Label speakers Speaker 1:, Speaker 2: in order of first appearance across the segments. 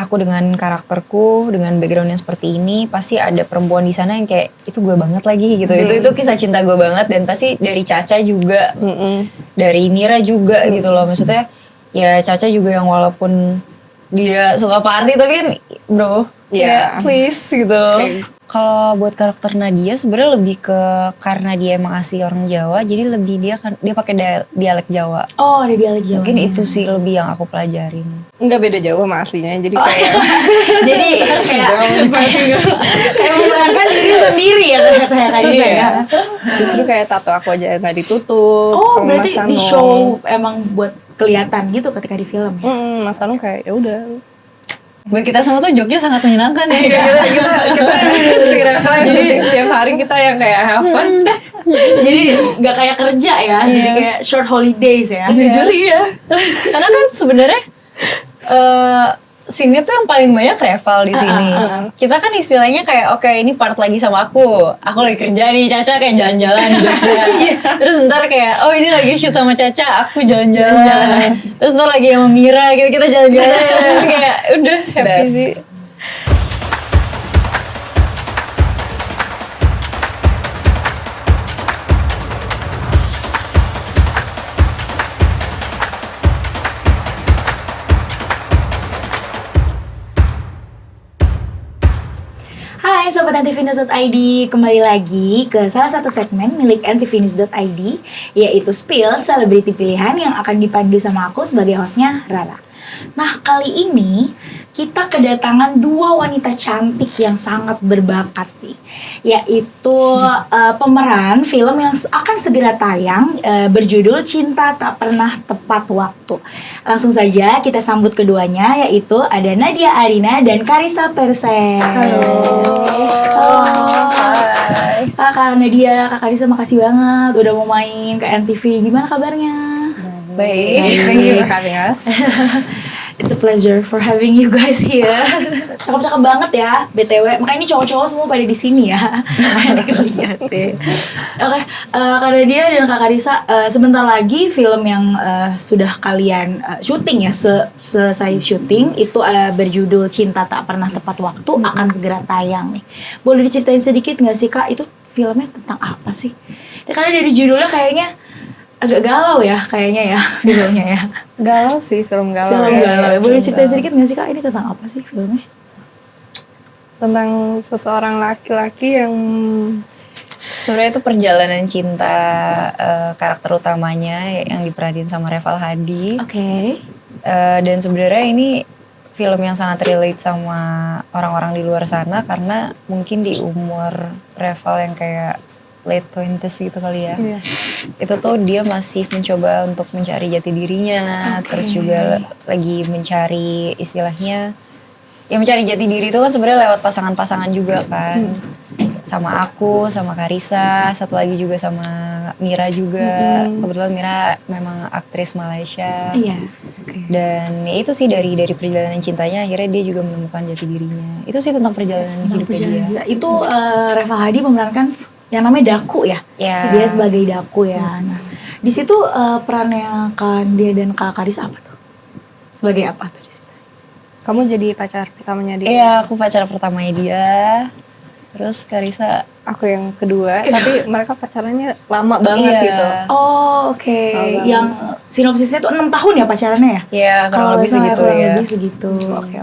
Speaker 1: aku dengan karakterku, dengan background yang seperti ini, pasti ada perempuan di sana yang kayak itu gue banget lagi gitu. Itu kisah cinta gue banget, dan pasti dari Caca juga, dari Mira juga gitu loh. Maksudnya ya Caca juga yang walaupun dia suka party tapi kan bro, ya please gitu. Kalau buat karakter Nadia sebenarnya lebih ke karena dia emang asli orang Jawa, jadi lebih dia pakai dialek Jawa.
Speaker 2: Oh, ada dialek Jawa.
Speaker 1: Mungkin itu sih lebih yang aku pelajarin.
Speaker 3: Enggak beda jauh sama aslinya, jadi kayak
Speaker 2: jadi kayak memerankan diri sendiri ya ternyata ya.
Speaker 3: Justru kayak tato aku aja nggak ditutup.
Speaker 2: Oh, berarti di show emang buat kelihatan gitu ketika di film ya?
Speaker 3: Mas Anung kayak ya udah.
Speaker 1: Buat kita semua tuh Jogja sangat menyenangkan ya.
Speaker 3: Jadi setiap hari kita yang kayak have fun.
Speaker 2: Jadi nggak kayak kerja ya, jadi kayak short holidays ya.
Speaker 3: Jujur iya.
Speaker 1: Karena kan sebenarnya scene tuh yang paling banyak Reval di sini. Kita kan istilahnya kayak oke, ini part lagi sama aku lagi kerja nih, Caca kayak jalan-jalan di Jogja. Terus ntar kayak oh ini lagi shoot sama Caca, aku jalan-jalan. Terus ntar lagi sama Mira gitu, kita jalan-jalan. Kayak udah happy sih.
Speaker 2: Hai Sobat Antivinus.id, kembali lagi ke salah satu segmen milik Antivinus.id, yaitu Spill, selebriti pilihan yang akan dipandu sama aku sebagai hostnya, Rara. Nah, kali ini kita kedatangan dua wanita cantik yang sangat berbakat nih, yaitu pemeran film yang akan segera tayang berjudul Cinta Tak Pernah Tepat Waktu. Langsung saja kita sambut keduanya, yaitu ada Nadia Arina dan Karissa Persel. Halo.
Speaker 1: Hai.
Speaker 2: Kak Nadia, Kak Karissa, makasih banget udah mau main ke NTV. Gimana kabarnya?
Speaker 1: Baik.
Speaker 3: Thank you for having us.
Speaker 2: It's a pleasure for having you guys here. Cakep-cakep banget ya, BTW. Makanya ini cowok-cowok semua pada di sini ya. Lihat deh. Oke, Kak Nadia dan Kak Karissa, sebentar lagi film yang sudah kalian syuting ya, selesai syuting itu berjudul Cinta Tak Pernah Tepat Waktu akan segera tayang nih. Boleh diceritain sedikit nggak sih Kak, itu filmnya tentang apa sih? Ya, karena dari judulnya kayaknya agak galau ya kayaknya ya filmnya ya.
Speaker 3: Galau sih, film galau.
Speaker 2: Film galau ya. Boleh ceritain sedikit nggak sih Kak, ini tentang apa sih filmnya?
Speaker 3: Tentang seseorang laki-laki yang
Speaker 1: Sebenarnya itu perjalanan cinta karakter utamanya yang diperanin sama Reval Hadi.
Speaker 2: Oke.
Speaker 1: Dan sebenarnya ini film yang sangat relate sama orang-orang di luar sana karena mungkin di umur Reval yang kayak late 20s gitu kali ya. Itu tuh dia masih mencoba untuk mencari jati dirinya, terus juga lagi mencari istilahnya ya mencari jati diri itu kan sebenarnya lewat pasangan-pasangan juga kan. Sama aku, sama Karissa, satu lagi juga sama Mira juga. Kebetulan Mira memang aktris Malaysia.
Speaker 2: Iya.
Speaker 1: Dan ya itu sih dari perjalanan cintanya akhirnya dia juga menemukan jati dirinya. Itu sih tentang perjalanan hidupnya dia.
Speaker 2: Itu Reval Hadi memerankan yang namanya Daku ya. Dia sebagai Daku ya. Nah, di situ perannya Kak dia dan Kak Karissa apa tuh? Sebagai apa tuh di situ?
Speaker 3: kamu jadi pacar pertamanya dia.
Speaker 1: Iya, aku pacar pertamanya dia. Terus Karissa
Speaker 3: Aku yang kedua. Tapi mereka pacarannya lama banget gitu.
Speaker 2: Oh, oke. Yang sinopsisnya tuh 6 tahun ya pacarannya ya?
Speaker 1: Iya, kurang lebih segitu
Speaker 2: kurang
Speaker 1: ya.
Speaker 2: lebih segitu. Oke.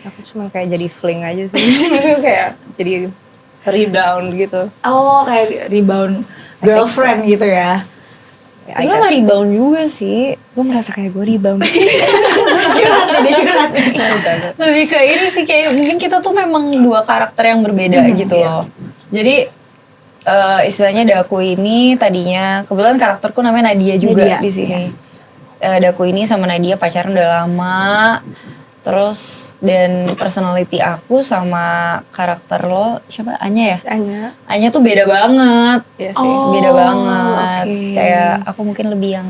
Speaker 3: Aku cuma kayak jadi fling aja sih. Kayak jadi rebound gitu.
Speaker 2: Oh, kayak rebound girlfriend gitu ya.
Speaker 1: Gue gak rebound juga sih.
Speaker 3: Gue merasa kayak gue rebound sih.
Speaker 2: Curhat nih.
Speaker 1: Lebih ke ini sih kayak mungkin kita tuh memang dua karakter yang berbeda gitu loh. Jadi istilahnya Daku ini tadinya kebetulan karakterku namanya Nadia juga di sini. Daku ini sama Nadia pacaran udah lama. Terus dan personality aku sama karakter lo siapa Anya ya? Anya tuh beda banget.
Speaker 3: Iya sih.
Speaker 1: Beda banget. Kayak aku mungkin lebih yang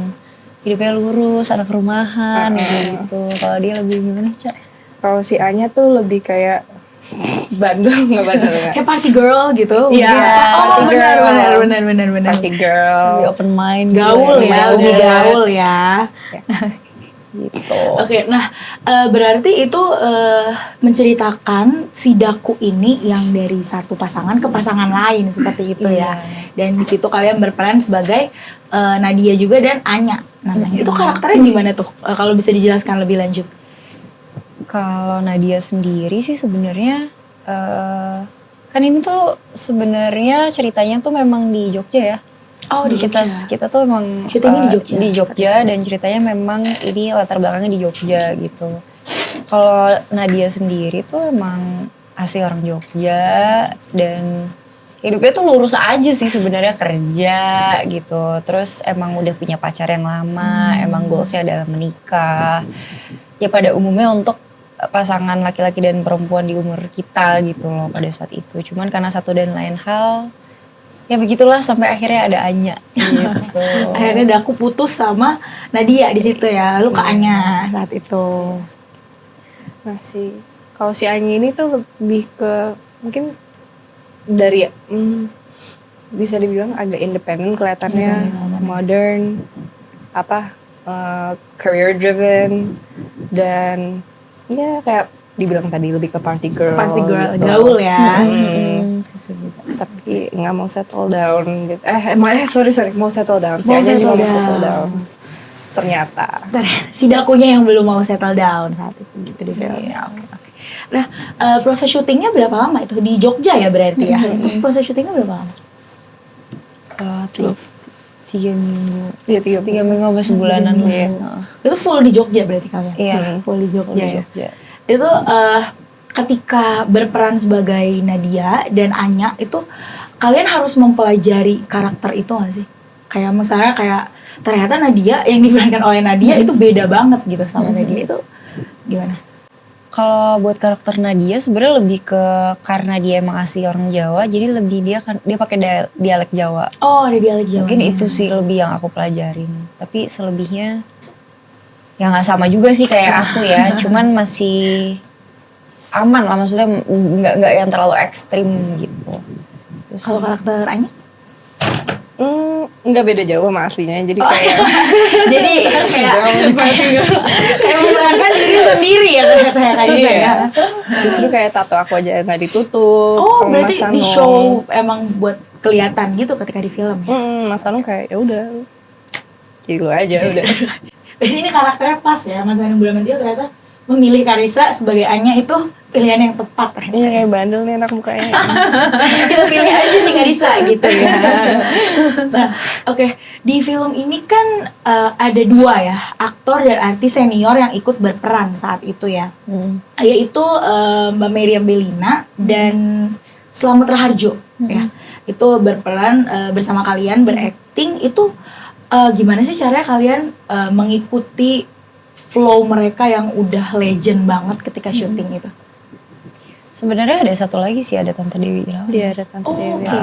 Speaker 1: hidupnya lurus, anak rumahan gitu. Kalau dia lebih gimana, Cak?
Speaker 3: Kalau si Anya tuh lebih kayak bandel, nggak bandel nggak?
Speaker 2: Kayak party girl gitu.
Speaker 3: Iya.
Speaker 2: Oh, benar.
Speaker 3: Party girl.
Speaker 1: Lebih open mind.
Speaker 2: Gaul
Speaker 1: gitu.
Speaker 2: ya, lebih gaul ya.
Speaker 3: gitu.
Speaker 2: Oke, nah berarti itu menceritakan si Daku ini yang dari satu pasangan ke pasangan lain seperti itu ya. Dan di situ kalian berperan sebagai Nadia juga dan Anya namanya. Itu karakternya gimana tuh? Kalau bisa dijelaskan lebih lanjut.
Speaker 1: Kalau Nadia sendiri sih sebenarnya kan ini tuh sebenarnya ceritanya tuh memang di Jogja ya.
Speaker 2: Oh, di Jogja.
Speaker 1: Kita tuh emang
Speaker 2: syutingnya di Jogja.
Speaker 1: Dan ceritanya memang ini latar belakangnya di Jogja gitu. Kalau Nadia sendiri tuh emang asli orang Jogja dan hidupnya tuh lurus aja sih sebenarnya, kerja gitu. Terus emang udah punya pacar yang lama, emang goalsnya adalah menikah. Ya pada umumnya untuk pasangan laki-laki dan perempuan di umur kita gitu loh pada saat itu. Cuman karena satu dan lain hal, ya begitulah sampai akhirnya ada Anya gitu.
Speaker 2: Akhirnya Daku putus sama Nadia di situ ya. Lu ke Anya saat itu.
Speaker 3: Nah kalau si Anyi ini tuh lebih ke mungkin dari bisa dibilang agak independen kelihatannya, modern, career driven, dan ya kayak dibilang tadi lebih ke party girl gitu.
Speaker 2: Gaul ya.
Speaker 3: Tapi nggak mau settle down gitu. Sorry mau settle down. Si Anya juga mau settle down. Ternyata.
Speaker 2: Si Dakunya yang belum mau settle down saat itu gitu di filmnya. Oke. Nah, proses syutingnya berapa lama itu? Di Jogja ya berarti ya? Proses syutingnya berapa lama?
Speaker 1: 3 minggu.
Speaker 3: Iya,
Speaker 1: 3 minggu sampai sebulanan.
Speaker 2: Itu full di Jogja berarti kalian?
Speaker 1: Iya.
Speaker 2: Full di Jogja ya. Itu ketika berperan sebagai Nadia dan Anya itu kalian harus mempelajari karakter itu nggak sih? Kayak misalnya ternyata Nadia yang diperankan oleh Nadia itu beda banget gitu sama Nadia, itu gimana?
Speaker 1: Kalau buat karakter Nadia sebenarnya lebih ke karena dia emang asli orang Jawa, jadi lebih dia pakai dialek Jawa.
Speaker 2: Oh, ada dialek Jawa.
Speaker 1: Mungkin itu sih lebih yang aku pelajarin. Tapi selebihnya ya nggak sama juga sih kayak aku ya, cuman masih aman lah, maksudnya nggak yang terlalu ekstrim gitu. Terus
Speaker 2: kalau karakter Anya?
Speaker 3: Nggak beda jauh sama aslinya, jadi kayak
Speaker 2: jadi kayak memerankan diri sendiri ya kayaknya ya.
Speaker 3: Justru kayak tato aku aja nggak ditutup.
Speaker 2: Oh, berarti di show emang buat kelihatan gitu ketika di film ya?
Speaker 3: Mas Anung kayak ya udah, jadi lu aja udah.
Speaker 2: Berarti ini karakternya pas ya, Mas Anung Bramantio ternyata memilih Karissa sebagai Anya itu pilihan yang tepat.
Speaker 3: Iya, kayak bandel nih anak mukanya.
Speaker 2: Kita pilih aja sih Karissa gitu ya. Nah, oke. Di film ini kan ada 2 ya, aktor dan artis senior yang ikut berperan saat itu ya. Yaitu Mbak Meriam Bellina dan Slamet Raharjo ya. Itu berperan bersama kalian, berakting. Itu gimana sih caranya kalian mengikuti flow mereka yang udah legend banget ketika syuting itu?
Speaker 1: sebenarnya ada satu lagi sih, ada Tante Dewi Irawan.
Speaker 3: Iya, ada Tante Dewi.
Speaker 2: Oke.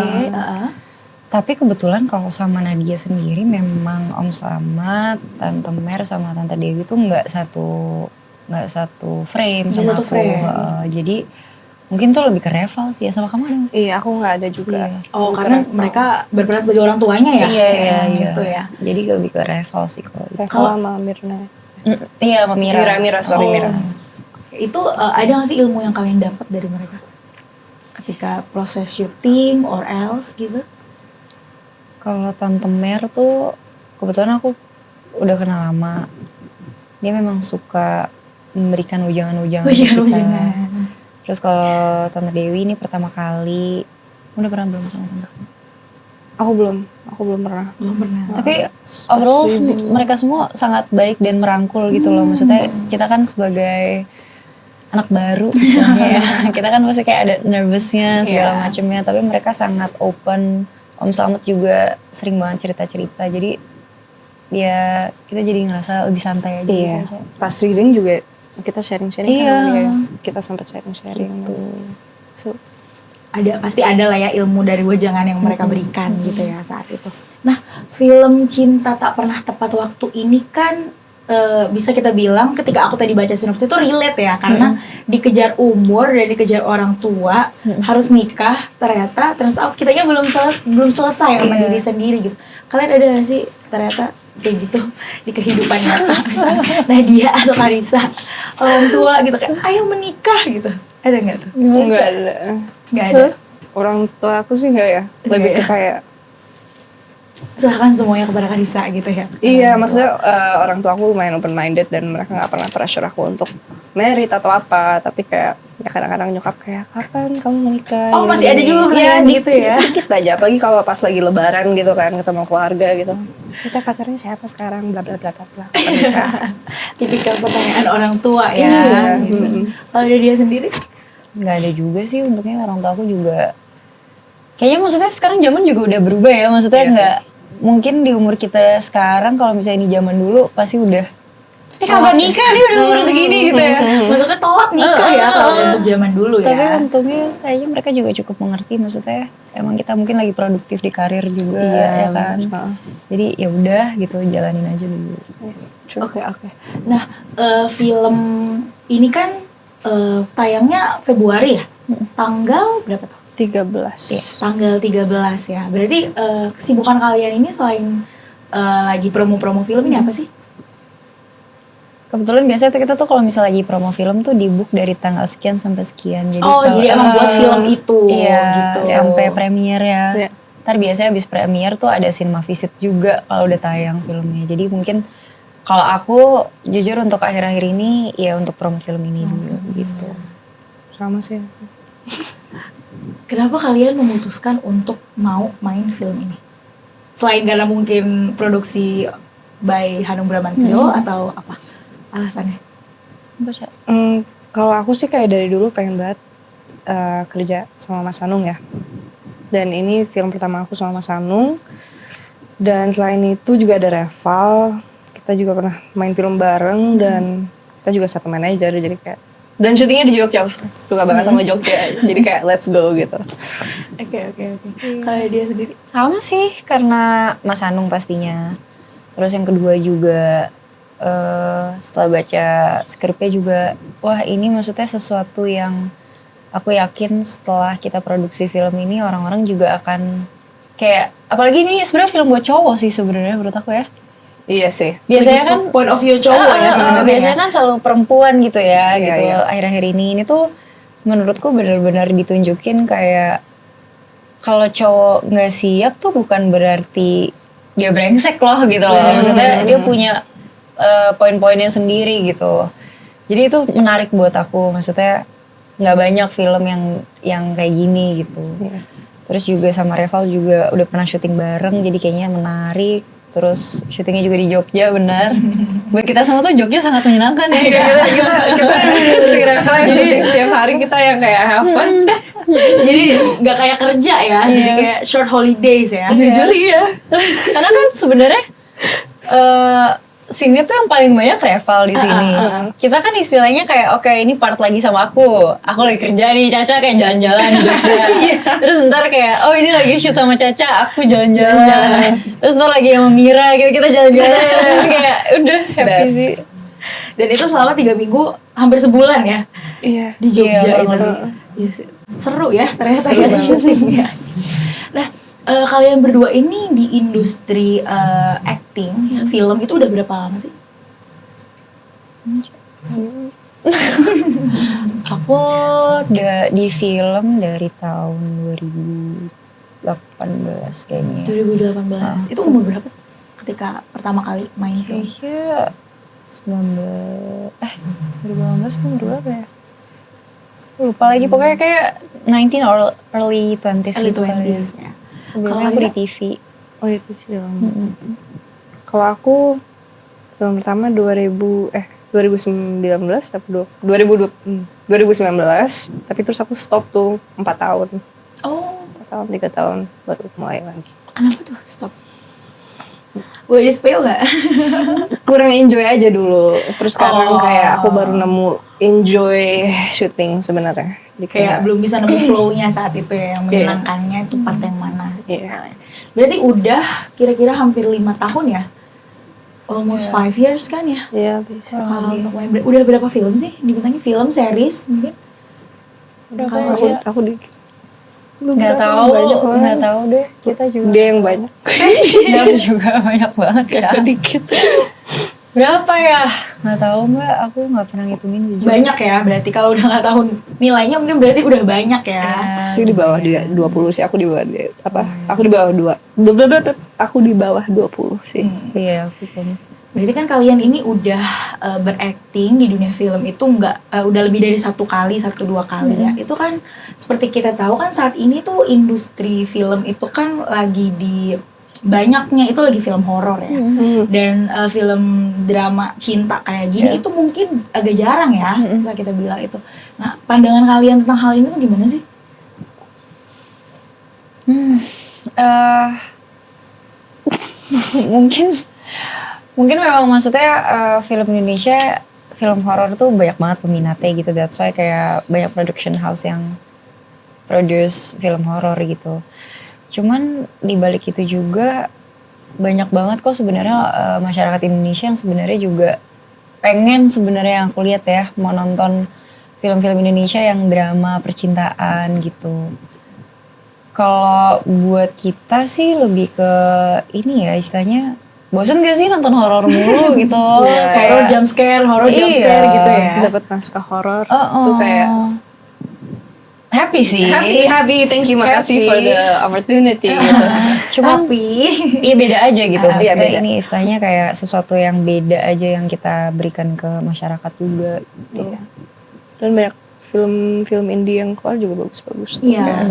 Speaker 1: Tapi kebetulan kalau sama Nadia sendiri memang Om Slamet, Tante Mer sama Tante Dewi tuh nggak satu frame sama
Speaker 2: Satu
Speaker 1: aku.
Speaker 2: frame.
Speaker 1: Jadi mungkin tuh lebih ke Reval sih ya, sama kamu ada?
Speaker 3: Iya, aku nggak ada juga.
Speaker 1: Iya.
Speaker 2: Oh, karena mereka berperan sebagai orang tuanya ya?
Speaker 1: Iya.
Speaker 2: Gitu ya.
Speaker 1: Jadi lebih ke Reval sih kalau itu.
Speaker 3: Reval sama Mirna.
Speaker 1: Iya, sama Mira.
Speaker 3: Mira, sorry, Mira.
Speaker 2: Itu ada nggak sih ilmu yang kalian dapat dari mereka ketika proses syuting or else gitu?
Speaker 1: Kalau Tante Mer tuh kebetulan aku udah kenal lama. Dia memang suka memberikan ujangan-ujangan ke kita. Terus kalau Tante Dewi ini pertama kali, udah pernah belum sama Tante?
Speaker 3: Aku belum pernah.
Speaker 2: Belum pernah.
Speaker 1: Tapi overall mereka semua sangat baik dan merangkul gitu loh. Maksudnya kita kan sebagai anak baru misalnya ya, kita kan pasti kayak ada nervousnya segala macamnya. Tapi mereka sangat open. Om Slamet juga sering banget cerita-cerita. Jadi ya kita jadi ngerasa lebih santai aja.
Speaker 3: Iya.
Speaker 1: Gitu.
Speaker 3: Pas reading juga kita sharing-sharing
Speaker 1: Iya.
Speaker 3: kan. Ya. Kita sempat sharing-sharing.
Speaker 1: Gitu.
Speaker 3: So,
Speaker 2: Pasti ada lah ya ilmu dari wejangan yang mereka berikan gitu ya saat itu. Nah, film Cinta Tak Pernah Tepat Waktu ini kan bisa kita bilang ketika aku tadi baca sinopsis itu relate ya, karena dikejar umur dan dikejar orang tua, harus nikah, ternyata turns out kitanya belum selesai sama diri sendiri gitu. Kalian ada gak sih ternyata kayak gitu di kehidupan nyata? Misalnya Nadia atau Karissa, orang tua gitu kayak ayo menikah gitu. Ada nggak tuh?
Speaker 3: Enggak ada.
Speaker 2: Nggak ada.
Speaker 3: Orang tua aku sih enggak ya. Lebih ke kayak
Speaker 2: Serahkan semuanya kepada Karissa gitu ya.
Speaker 3: iya, maksudnya orang tua aku lumayan open minded dan mereka nggak pernah pressure aku untuk merit atau apa, tapi kayak ya kadang-kadang nyokap kayak kapan kamu menikah?
Speaker 2: Oh, masih ada juga pertanyaan gitu ya?
Speaker 3: Dikit aja, apalagi kalau pas lagi lebaran gitu kan ketemu keluarga gitu. Caca pacarnya siapa sekarang? Bla bla bla bla bla. Kapan nikah?
Speaker 2: Tipikal pertanyaan orang tua ya.
Speaker 3: Iya.
Speaker 2: Gitu. Kalau dari dia sendiri?
Speaker 1: Nggak ada juga sih untuknya, orang tua aku juga kayaknya maksudnya sekarang zaman juga udah berubah ya, maksudnya
Speaker 3: Iya sih.
Speaker 1: nggak mungkin di umur kita sekarang kalau misalnya di zaman dulu pasti udah kapan nikah nih udah umur segini gitu ya.
Speaker 2: Maksudnya telat nikah ya kalau untuk zaman dulu ya.
Speaker 1: Tapi untungnya kayaknya mereka juga cukup mengerti, maksudnya emang kita mungkin lagi produktif di karir juga ya kan. Jadi ya udah gitu, jalanin aja dulu.
Speaker 2: Oke. Nah, film ini kan tayangnya Februari ya? Tanggal berapa tuh?
Speaker 3: 13.
Speaker 2: Iya, tanggal 13 ya. Berarti kesibukan kalian ini selain lagi promo-promo film ini apa sih?
Speaker 1: Kebetulan biasanya kita tuh kalau misalnya lagi promo film tuh di book dari tanggal sekian sampai sekian. Jadi
Speaker 2: Jadi emang buat film itu
Speaker 1: iya,
Speaker 2: gitu.
Speaker 1: sampai premier ya.
Speaker 3: Iya.
Speaker 1: Ntar biasanya habis premier tuh ada cinema visit juga kalau udah tayang filmnya. Jadi mungkin kalau aku jujur untuk akhir-akhir ini ya untuk promo film ini dulu gitu.
Speaker 3: Sama sih.
Speaker 2: Kenapa kalian memutuskan untuk mau main film ini? Selain karena mungkin produksi by Hanung Bramantyo atau apa alasannya?
Speaker 3: Kalau aku sih kayak dari dulu pengen banget kerja sama Mas Hanung ya. Dan ini film pertama aku sama Mas Hanung. Dan selain itu juga ada Reval. Kita juga pernah main film bareng dan kita juga satu manajer, jadi kayak dan syutingnya di Jogja, aku suka banget sama Jogja, jadi kayak let's go gitu.
Speaker 2: Oke. Kalau dia sendiri?
Speaker 1: Sama sih karena Mas Hanung pastinya. Terus yang kedua juga setelah baca skripnya juga, wah ini maksudnya sesuatu yang aku yakin setelah kita produksi film ini orang-orang juga akan kayak, apalagi ini sebenarnya film buat cowok sih sebenarnya menurut aku ya.
Speaker 3: Iya sih.
Speaker 1: Biasanya kan
Speaker 2: point of view cowok ya sebenarnya.
Speaker 1: biasanya kan selalu perempuan gitu ya,
Speaker 3: Iya,
Speaker 1: gitu.
Speaker 3: iya.
Speaker 1: Akhir-akhir ini tuh menurutku benar-benar ditunjukin kayak kalau cowok nggak siap tuh bukan berarti dia brengsek loh gitu loh. Maksudnya dia punya poin-poinnya sendiri gitu. Jadi itu menarik buat aku. Maksudnya nggak banyak film yang kayak gini gitu. Terus juga sama Reval juga udah pernah syuting bareng, jadi kayaknya menarik. Terus syutingnya juga di Jogja, benar. Buat kita semua tuh Jogja sangat menyenangkan ya.
Speaker 3: Kita si Reval yang syuting setiap hari, kita yang kayak have fun.
Speaker 2: Jadi nggak kayak kerja ya, jadi kayak short holidays ya.
Speaker 3: Jujur iya.
Speaker 1: Karena kan sebenarnya scene-nya tuh yang paling banyak Reval di sini. Kita kan istilahnya kayak oke, ini part lagi sama aku lagi kerja nih, Caca kayak jalan-jalan di Jogja. Terus ntar kayak oh ini lagi shoot sama Caca, aku jalan-jalan. Terus ntar lagi sama Mira, kita jalan-jalan. Kayak udah happy sih.
Speaker 2: Dan itu selama 3 minggu, hampir sebulan ya
Speaker 3: Iya.
Speaker 2: di Jogja
Speaker 1: Iya,
Speaker 2: itu. Iya sih. Seru ya ternyata
Speaker 1: Seru
Speaker 2: ya
Speaker 1: banget.
Speaker 2: syutingnya. Nah, kalian berdua ini di industri acting, film itu udah berapa lama sih?
Speaker 1: Aku di film dari tahun 2018 kayaknya.
Speaker 2: 2018. Itu umur berapa sih ketika pertama kali main film?
Speaker 1: Kayaknya 2018 umur berapa ya? Lupa lagi, pokoknya kayak 19 or early 20s
Speaker 2: Early
Speaker 1: gitu kali ya.
Speaker 2: 20s ya.
Speaker 1: Sebelumnya
Speaker 2: Kalau
Speaker 1: aku di
Speaker 2: Lisa?
Speaker 1: TV.
Speaker 3: Oh itu film. Kalau aku film pertama 2019 atau 2019, tapi terus aku stop tuh 4 tahun.
Speaker 2: Oh,
Speaker 3: 4 tahun, 3 tahun baru mulai lagi.
Speaker 2: kenapa tuh stop? Boleh di spill nggak?
Speaker 3: Kurang enjoy aja dulu. Terus sekarang
Speaker 2: Oh.
Speaker 3: kayak aku baru nemu enjoy syuting sebenarnya. Jadi
Speaker 2: Kayak belum bisa nemu flow-nya saat itu ya, yang
Speaker 3: Iya.
Speaker 2: menyenangkannya itu part yang mana?
Speaker 3: Iya.
Speaker 2: Berarti udah kira-kira hampir 5 tahun ya? Almost 5 years kan ya?
Speaker 3: Iya bisa.
Speaker 2: Kalau untuk main udah berapa film sih dibintangi? Film, series mungkin?
Speaker 3: Udah
Speaker 2: Kalau
Speaker 3: aku di
Speaker 1: Nggak tahu deh, kita juga.
Speaker 3: Dia yang banyak.
Speaker 1: Dia juga banyak banget ya.
Speaker 3: Dikit.
Speaker 1: Berapa ya? Nggak tahu Mbak, aku nggak pernah ngitungin jujur.
Speaker 2: Banyak ya, berarti kalau udah nggak tahu nilainya mungkin berarti udah banyak ya.
Speaker 3: Sih di bawah dia 20 sih, aku di bawah dia. Aku di bawah 2. Aku di bawah 20 sih.
Speaker 1: Iya, aku pun.
Speaker 2: Berarti kan kalian ini udah berakting di dunia film itu udah lebih dari 1 kali, 1-2 kali ya. Itu kan seperti kita tahu kan saat ini tuh industri film itu kan lagi banyaknya itu lagi film horor ya. Dan film drama cinta kayak gini itu mungkin agak jarang ya, bisa kita bilang itu. Nah, pandangan kalian tentang hal ini tuh gimana sih?
Speaker 1: Mungkin memang maksudnya film Indonesia, film horor tuh banyak banget peminatnya gitu. That's why kayak banyak production house yang produce film horor gitu. Cuman di balik itu juga banyak banget kok sebenarnya masyarakat Indonesia yang sebenarnya juga pengen sebenarnya yang aku lihat ya, mau nonton film-film Indonesia yang drama percintaan gitu. Kalau buat kita sih lebih ke ini ya istilahnya, bosen gak sih nonton horor mulu gitu?
Speaker 2: Horor jump scare gitu ya.
Speaker 3: Dapat naskah horor itu kayak
Speaker 1: happy sih.
Speaker 3: Happy, thank you, makasih for the opportunity gitu.
Speaker 1: Cuman
Speaker 2: Tapi
Speaker 1: iya beda aja gitu.
Speaker 3: Iya,
Speaker 1: Maksudnya
Speaker 3: beda.
Speaker 1: ini istilahnya kayak sesuatu yang beda aja yang kita berikan ke masyarakat juga gitu.
Speaker 3: Iya. Dan banyak film indie yang keluar juga bagus-bagus.
Speaker 2: iya,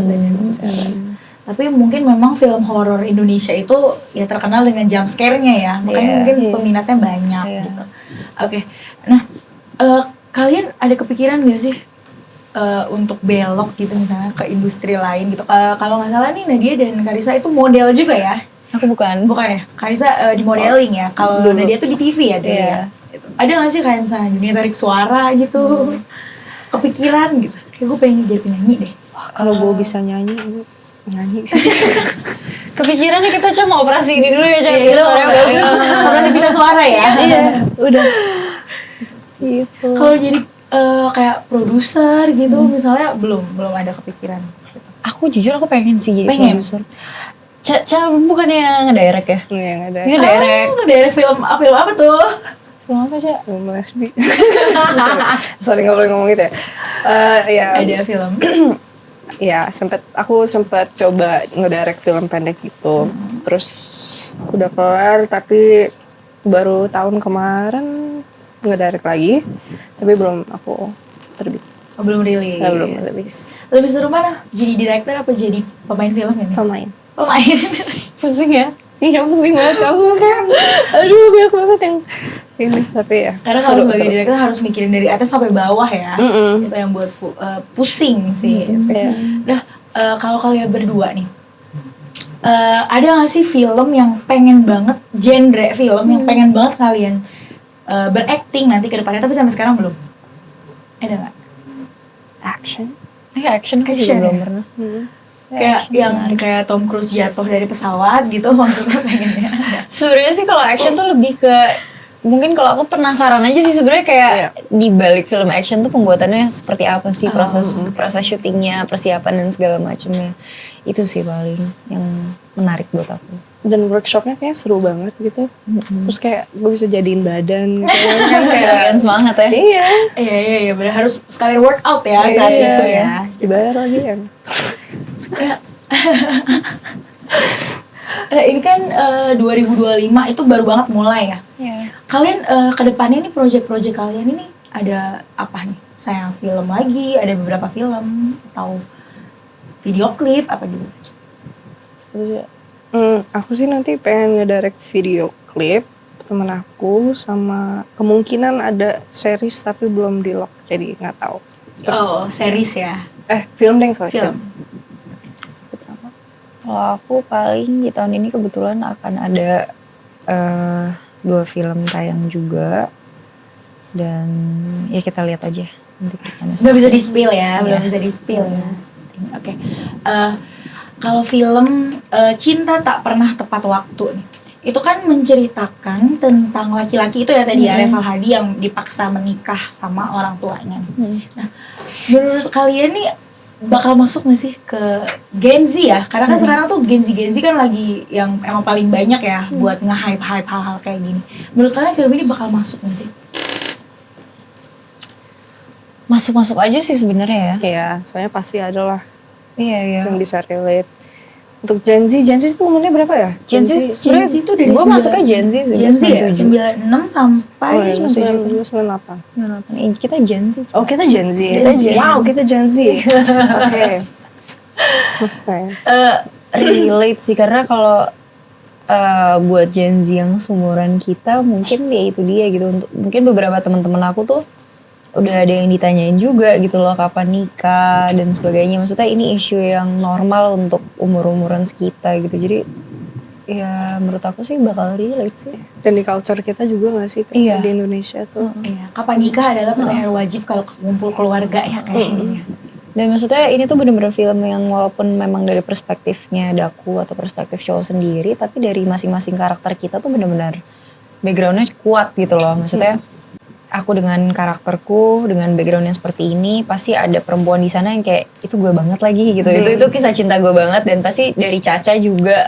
Speaker 2: tapi mungkin memang film horor Indonesia itu ya terkenal dengan jump scare-nya ya. Makanya mungkin peminatnya banyak gitu. Oke. Nah, kalian ada kepikiran gak sih untuk belok gitu misalnya ke industri lain gitu? Kalau nggak salah nih Nadia dan Karissa itu model juga ya?
Speaker 1: Aku bukan.
Speaker 2: Bukan ya? Karissa di modeling ya. Kalau Nadia tuh di TV ya dulu ya. Gitu. Ada nggak sih kayak misalnya dunia tarik suara gitu? Kepikiran gitu? Kayak gue pengen jadi penyanyi deh.
Speaker 3: Kalau gue bisa nyanyi, gue nyanyi sih.
Speaker 1: Kepikirannya kita cuma operasi ini dulu ya, cari
Speaker 2: Iya,
Speaker 1: suaranya bagus.
Speaker 2: Operasi pita suara ya?
Speaker 3: Iya, udah. Gitu.
Speaker 2: Kalau jadi kayak produser gitu misalnya belum ada kepikiran gitu.
Speaker 1: Aku jujur aku pengen sih jadi
Speaker 2: Pengen?
Speaker 1: produser. Cara bukannya ngedirect ya?
Speaker 3: Iya, nggak ada.
Speaker 1: Ini ngedirect.
Speaker 2: Dari film apa tuh?
Speaker 1: Film apa sih?
Speaker 3: Film lesbi. Sorry nggak boleh ngomong gitu ya. Ya,
Speaker 2: Ada film.
Speaker 3: ya aku sempat coba ngedirect film pendek gitu. Terus udah kelar tapi baru tahun kemarin ngedirect lagi. Tapi belum aku terbit.
Speaker 2: Oh, belum rilis.
Speaker 3: Ya, belum terbit.
Speaker 2: Lebih seru mana? Jadi direktur apa jadi pemain film ini?
Speaker 3: Pemain.
Speaker 2: Pemain.
Speaker 1: Pusing ya?
Speaker 3: Iya pusing banget aku. Aduh banyak banget yang ini tapi ya.
Speaker 2: Karena kalau sebagai direktur harus mikirin dari atas sampai bawah ya.
Speaker 3: Mm-mm.
Speaker 2: Itu yang buat pusing sih.
Speaker 3: Iya.
Speaker 2: Nah, kalau kalian berdua nih, ada nggak sih film yang pengen banget, genre film yang pengen banget kalian berakting nanti ke depannya, tapi sampai sekarang belum? Ada nggak?
Speaker 3: Action.
Speaker 1: Action aku
Speaker 2: Action
Speaker 1: juga belum
Speaker 2: ya?
Speaker 1: pernah.
Speaker 2: Kayak yang kayak Tom Cruise jatuh dari pesawat gitu maksudnya pengennya.
Speaker 1: Sebenarnya sih kalau action tuh lebih ke mungkin kalau aku penasaran aja sih sebenarnya kayak di balik film action tuh pembuatannya seperti apa sih proses syutingnya, persiapan dan segala macamnya. Itu sih paling yang menarik buat aku.
Speaker 3: Dan workshopnya kayaknya seru banget gitu. Terus kayak gue bisa jadiin badan gitu kan kayak
Speaker 1: Kalian semangat ya.
Speaker 3: iya.
Speaker 2: Iya, benar harus sekalian workout ya saat itu ya.
Speaker 3: Dibayar lagi kan.
Speaker 2: Ini kan 2025 itu baru banget mulai ya. Kalian kedepannya nih project-project kalian ini ada apa nih? Saya film lagi, ada beberapa film atau video klip apa gitu?
Speaker 3: Aku sih nanti pengen ngedirect video klip temen aku sama kemungkinan ada series tapi belum di lock jadi nggak tahu.
Speaker 2: Oh, series ya.
Speaker 3: Film deh sorry.
Speaker 2: Film.
Speaker 1: Kalau aku paling di tahun ini kebetulan akan ada 2 film tayang juga dan ya kita lihat aja nanti kita
Speaker 2: Belum bisa di-spill ya, belum bisa di-spill ya. Oke. Kalau film Cinta Tak Pernah Tepat Waktu nih, itu kan menceritakan tentang laki-laki itu ya tadi ya, Reval Hadi yang dipaksa menikah sama orang tuanya. Nah, menurut kalian nih bakal masuk gak sih ke Gen Z ya? Karena kan sekarang tuh Gen Z kan lagi yang emang paling banyak ya buat nge-hype hal-hal kayak gini. Menurut kalian film ini bakal masuk gak sih?
Speaker 1: Masuk-masuk aja sih sebenarnya ya.
Speaker 3: Iya, soalnya pasti ada lah
Speaker 1: Iya.
Speaker 3: yang bisa relate. Untuk Gen Z itu umurnya berapa ya?
Speaker 1: Gen Z
Speaker 2: itu dari
Speaker 1: gue masuknya Gen Z sih.
Speaker 2: Gen Z ya? 96 sampai
Speaker 3: Oh ya, 98.
Speaker 1: 98. Kita Gen Z.
Speaker 3: Oh kita Gen Z. Wow kita Gen Z. Oke.
Speaker 1: Relate sih karena kalau buat Gen Z yang seumuran kita mungkin ya itu dia gitu. Untuk mungkin beberapa teman-teman aku tuh udah ada yang ditanyain juga gitu loh kapan nikah dan sebagainya. Maksudnya ini isu yang normal untuk umur-umuran sekitar gitu. Jadi ya menurut aku sih bakal relate sih.
Speaker 3: Dan di culture kita juga gak sih
Speaker 1: Iya.
Speaker 3: di Indonesia tuh.
Speaker 2: Iya, kapan nikah adalah pilihan wajib kalau kumpul keluarga ya kayaknya.
Speaker 1: Dan maksudnya ini tuh bener-bener film yang walaupun memang dari perspektifnya Daku atau perspektif cowok sendiri, tapi dari masing-masing karakter kita tuh bener-bener backgroundnya kuat gitu loh. Maksudnya aku dengan karakterku, dengan background yang seperti ini, pasti ada perempuan di sana yang kayak itu gue banget lagi gitu. Itu kisah cinta gue banget dan pasti dari Caca juga,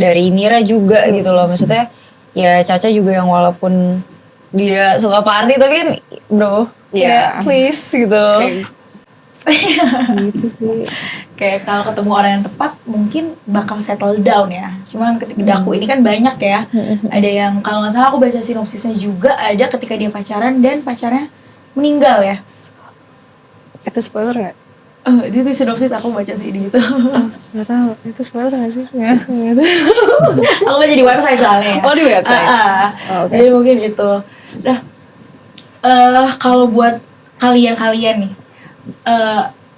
Speaker 1: dari Mira juga gitu loh. Maksudnya ya Caca juga yang walaupun dia suka party tapi kan bro, ya please gitu. Gitu sih.
Speaker 2: Kayak kalau ketemu orang yang tepat mungkin bakal settle down ya. Cuman ketika Daku ini kan banyak ya. Ada yang kalau nggak salah aku baca sinopsisnya juga ada ketika dia pacaran dan pacarnya meninggal ya.
Speaker 3: Itu spoiler gak?
Speaker 2: Itu sinopsis aku baca sih di itu.
Speaker 3: Gak tau, itu spoiler gak sih?
Speaker 2: Aku baca di website soalnya ya.
Speaker 3: Oh di website?
Speaker 2: Okay. Jadi mungkin itu. Nah, kalau buat kalian nih,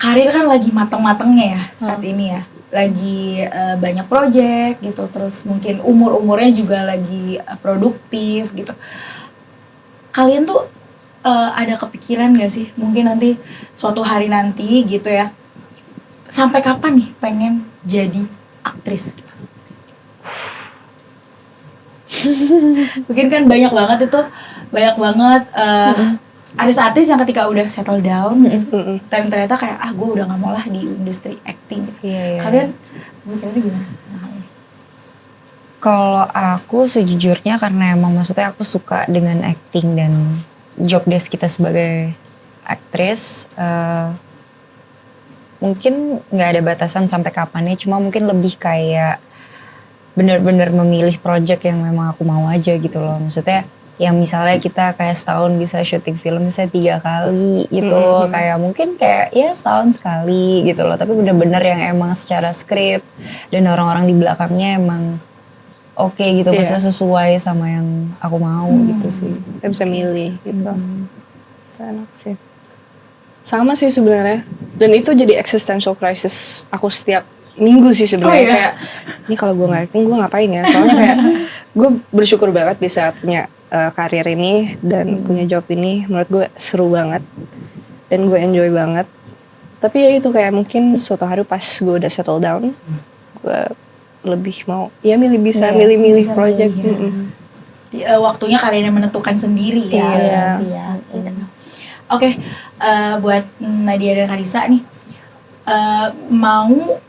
Speaker 2: karir kan lagi mateng-matengnya ya saat ini ya. Lagi banyak project gitu, terus mungkin umur-umurnya juga lagi produktif gitu. Kalian tuh ada kepikiran gak sih mungkin nanti suatu hari nanti gitu ya, sampai kapan nih pengen jadi aktris gitu? Mungkin kan banyak banget artis-artis yang ketika udah settle down gitu, ternyata kayak gue udah gak mau lah di industri acting gitu.
Speaker 1: Iya.
Speaker 2: Kalian mikirnya gimana?
Speaker 1: Kalau aku sejujurnya karena emang maksudnya aku suka dengan acting dan job desk kita sebagai aktris, mungkin nggak ada batasan sampai kapannya, cuma mungkin lebih kayak bener-bener memilih project yang memang aku mau aja gitu loh. Maksudnya yang misalnya kita kayak setahun bisa syuting film misalnya 3 kali gitu, kayak mungkin kayak ya setahun sekali gitu loh, tapi bener-bener yang emang secara skrip dan orang-orang di belakangnya emang oke gitu, maksudnya sesuai sama yang aku mau gitu sih.
Speaker 3: Kita bisa milih gitu. Itu enak sih. Sama sih sebenarnya. Dan itu jadi existential crisis aku setiap minggu sih sebenarnya. Kayak ini kalau gue nggak acting gue ngapain ya? Soalnya kayak gue bersyukur banget bisa punya karir ini dan punya job ini. Menurut gue seru banget dan gue enjoy banget. Tapi ya itu kayak mungkin suatu hari pas gue udah settle down, gue lebih mau ya milih-milih project.
Speaker 2: Waktunya kalian yang menentukan sendiri ya. Oke, buat Nadia dan Karissa nih, mau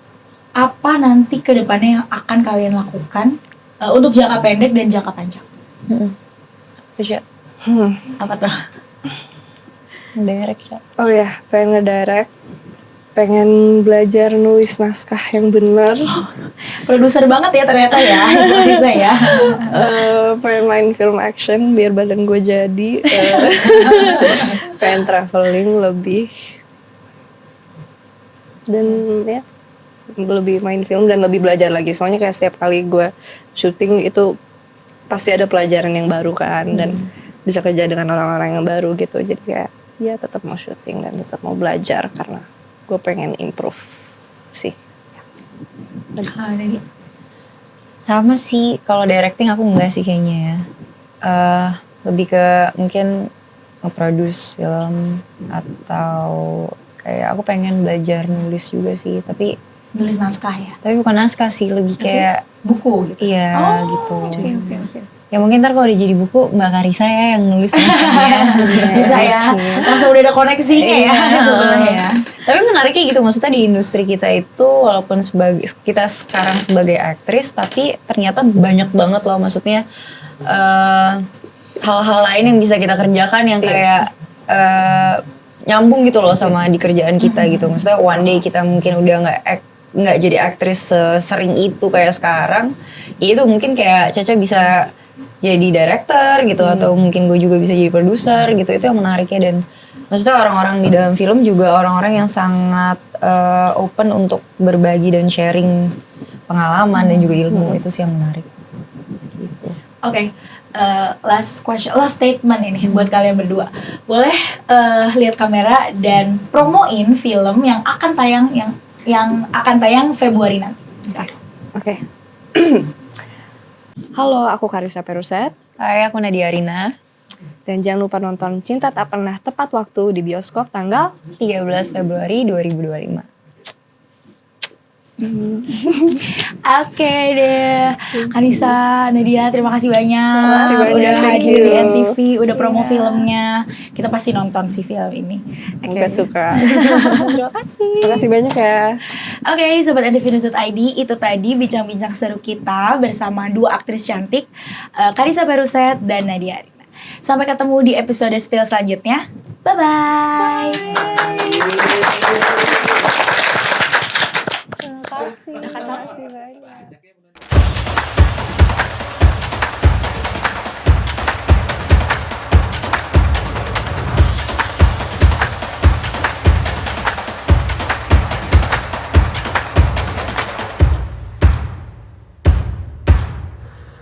Speaker 2: apa nanti ke depannya yang akan kalian lakukan untuk jangka pendek dan jangka panjang?
Speaker 1: Itu
Speaker 2: Apa tuh?
Speaker 1: Direct.
Speaker 3: Oh ya, pengen ngedirect, pengen belajar nulis naskah yang benar.
Speaker 2: Produser banget ya ternyata ya, Karissa ya.
Speaker 3: Pengen main film action biar badan gue jadi. Pengen traveling lebih. Dan ya lebih main film dan lebih belajar lagi. Soalnya kayak setiap kali gue syuting itu pasti ada pelajaran yang baru kan. Dan bisa kerja dengan orang-orang yang baru gitu. Jadi kayak ya tetap mau syuting dan tetap mau belajar karena gue pengen improve sih.
Speaker 1: Sama sih, kalau directing aku enggak sih kayaknya ya. Lebih ke mungkin nge-produce film atau kayak aku pengen belajar nulis juga sih, tapi
Speaker 2: Nulis naskah ya?
Speaker 1: Tapi bukan naskah sih, lebih kayak
Speaker 2: buku gitu?
Speaker 1: Iya gitu.
Speaker 2: Okay.
Speaker 1: Ya mungkin ntar kalau udah jadi buku Mbak Karissa ya yang nulis naskahnya.
Speaker 2: Bisa ya, langsung udah ada koneksinya ya sebenarnya ya.
Speaker 1: Tapi menariknya gitu, maksudnya di industri kita itu walaupun kita sekarang sebagai aktris, tapi ternyata banyak banget loh, maksudnya hal-hal lain yang bisa kita kerjakan yang kayak nyambung gitu loh sama di kerjaan kita gitu. Maksudnya one day kita mungkin udah nggak jadi aktris sering itu kayak sekarang, ya itu mungkin kayak Caca bisa jadi director gitu, atau mungkin gue juga bisa jadi produser gitu. Itu yang menariknya. Dan maksudnya orang-orang di dalam film juga orang-orang yang sangat open untuk berbagi dan sharing pengalaman dan juga ilmu. Itu sih yang menarik gitu.
Speaker 2: Oke. Last question, last statement ini buat kalian berdua. Boleh lihat kamera dan promoin film yang akan tayang yang akan tayang Februari nanti.
Speaker 3: Oke. Halo, aku Karissa Peruset.
Speaker 1: Hai, aku Nadia Arina.
Speaker 3: Dan jangan lupa nonton Cinta Tak Pernah Tepat Waktu di bioskop tanggal
Speaker 1: 13 Februari 2025.
Speaker 2: Oke deh, Karissa, Nadia, terima kasih banyak.
Speaker 3: Terima kasih banyak,
Speaker 2: Udah
Speaker 3: thank
Speaker 2: hadir di
Speaker 3: you.
Speaker 2: NTV, udah promo filmnya. Kita pasti nonton sih film ini.
Speaker 3: Semoga suka.
Speaker 2: Terima kasih.
Speaker 3: Terima kasih banyak ya.
Speaker 2: Oke, Sobat NTV.id, itu tadi bincang-bincang seru kita bersama dua aktris cantik, Karissa Peruset dan Nadia Arina. Sampai ketemu di episode Spill selanjutnya. Bye-bye.
Speaker 3: Terima kasih banyak.